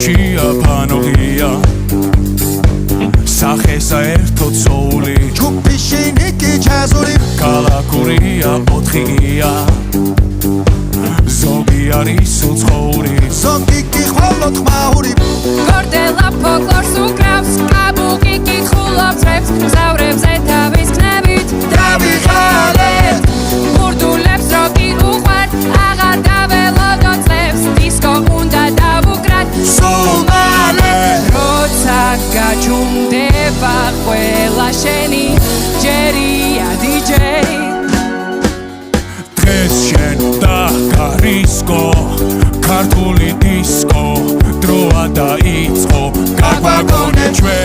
Chia panogia Სახესა ერთოდ სოული ჯგუფი შენიკი ჩაზური კალაკურია ოთხია ზოგი არის უცხოური ზოგი გიხვალოთ ხმაური გორდელა ფოლკლორს უკრავს კაბუკი კითხულობს რებს მგზავრებზე თავის ქნებით დავიღალეთ ბურდულებს როკი უყვართ აღარ დაველოდოთ წლებს დისკო უნდა დავუკრათ სულ მალე როცა გაჩუმდება ყველა შენი ჯერია დიჯეი დღეს შენ დაგარისკო ქართული დისკო დროა დაიწყო გაგვაგონე ჩვენ